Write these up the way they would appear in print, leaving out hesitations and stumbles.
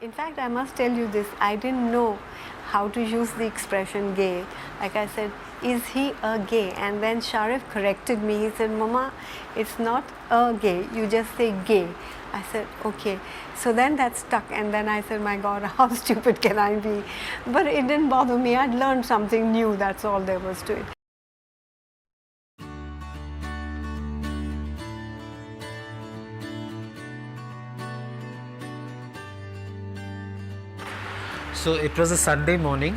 In fact, I must tell you this, I didn't know how to use the expression gay. Like I said, is he a gay? And then Sharif corrected me. He said, Mama, it's not a gay, you just say gay. I said, okay. So then that stuck, and then I said, my God, how stupid can I be? But it didn't bother me. I'd learned something new, that's all there was to it. So it was a Sunday morning,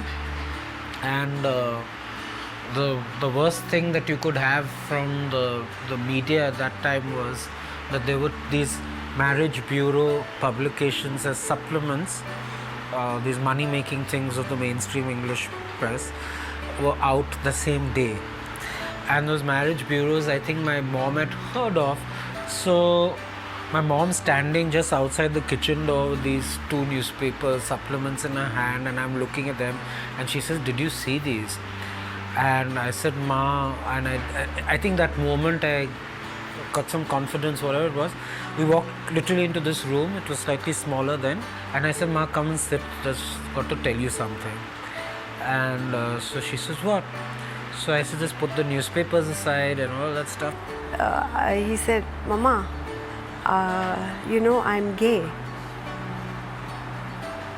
and the worst thing that you could have from the media at that time was that there were these marriage bureau publications as supplements, these money making things of the mainstream English press were out the same day, and those marriage bureaus I think my mom had heard of. So my mom standing just outside the kitchen door with these two newspaper supplements in her hand, and I'm looking at them, and she says, did you see these? And I said, Ma, and I think that moment I got some confidence, whatever it was. We walked literally into this room, it was slightly smaller then, and I said, Ma, come and sit, just got to tell you something. And so she says, what? So I said, just put the newspapers aside and all that stuff. He said, Mama, you know, I'm gay.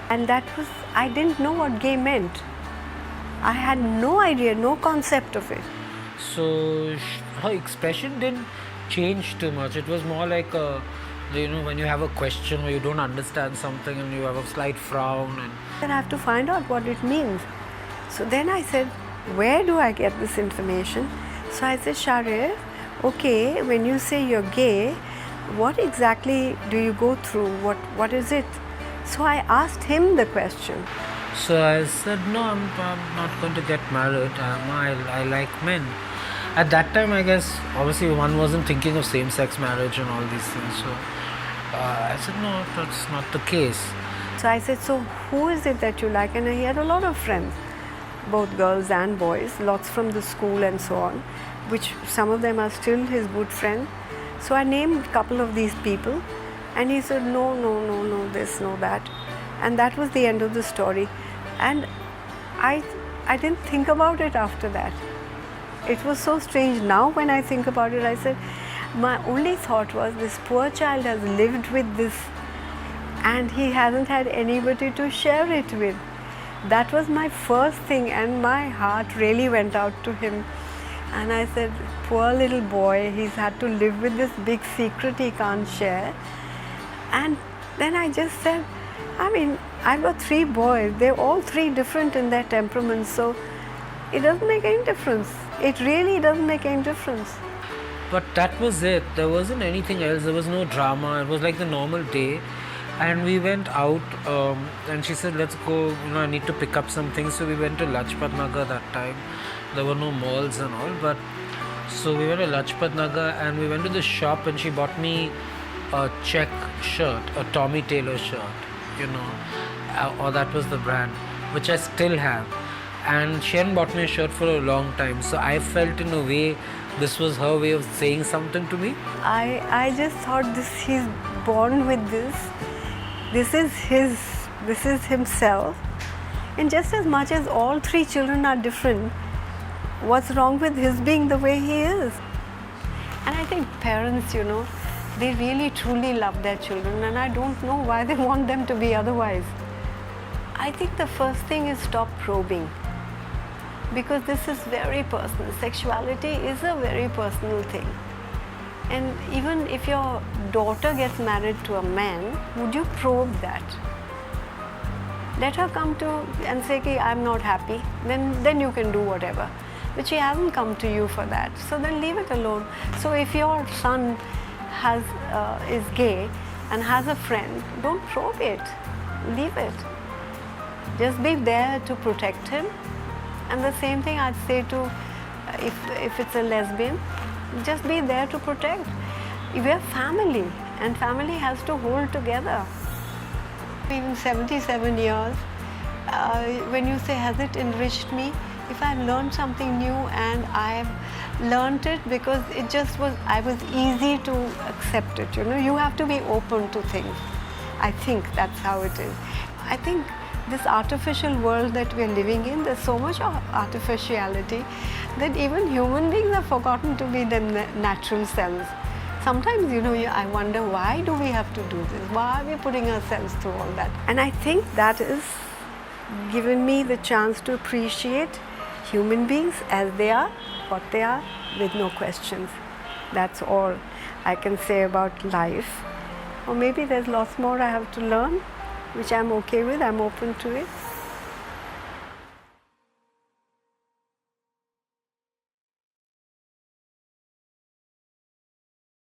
And that was, I didn't know what gay meant. I had no idea, no concept of it. So her expression didn't change too much. It was more like when you have a question or you don't understand something and you have a slight frown. And then I have to find out what it means. So then I said, where do I get this information? So I said, Sharif, okay, when you say you're gay, what exactly do you go through? What is it? So I asked him the question. So I said, no, I'm not going to get married. I like men. At that time, I guess, obviously one wasn't thinking of same-sex marriage and all these things. So I said, no, that's not the case. So I said, so who is it that you like? And he had a lot of friends, both girls and boys, lots from the school and so on, which some of them are still his good friends. So I named a couple of these people, and he said, no, this, no, that. And that was the end of the story. And I didn't think about it after that. It was so strange. Now when I think about it, I said, my only thought was, this poor child has lived with this and he hasn't had anybody to share it with. That was my first thing, and my heart really went out to him. And I said, poor little boy, he's had to live with this big secret he can't share. And then I just said, I mean, I've got 3 boys. They're all 3 different in their temperaments, so it doesn't make any difference. It really doesn't make any difference. But that was it. There wasn't anything else. There was no drama. It was like the normal day. And we went out, and she said, let's go, I need to pick up some things. So we went to Lajpat Nagar that time. There were no malls and all, but so we went to Lajpat Nagar and we went to the shop, and she bought me a check shirt, a Tommy Taylor shirt, or that was the brand, which I still have. And she hadn't bought me a shirt for a long time, so I felt in a way this was her way of saying something to me. I just thought, he's born with this. This is himself. And just as much as all 3 children are different, what's wrong with his being the way he is? And I think parents, they really truly love their children, and I don't know why they want them to be otherwise. I think the first thing is stop probing, because this is very personal. Sexuality is a very personal thing. And even if your daughter gets married to a man, would you probe that? Let her come to and say, okay, I'm not happy, then you can do whatever. But she hasn't come to you for that, so then leave it alone. So if your son is gay and has a friend, don't probe it, leave it. Just be there to protect him. And the same thing I'd say to, if it's a lesbian, just be there to protect. We're family, and family has to hold together. Even 77 years, when you say, has it enriched me? If I've learned something new, and I've learned it because I was easy to accept it, you have to be open to things. I think that's how it is. I think this artificial world that we're living in, there's so much artificiality that even human beings have forgotten to be their natural selves. Sometimes, I wonder, why do we have to do this? Why are we putting ourselves through all that? And I think that is given me the chance to appreciate human beings as they are, what they are, with no questions. That's all I can say about life. Or maybe there's lots more I have to learn, which I'm okay with, I'm open to it.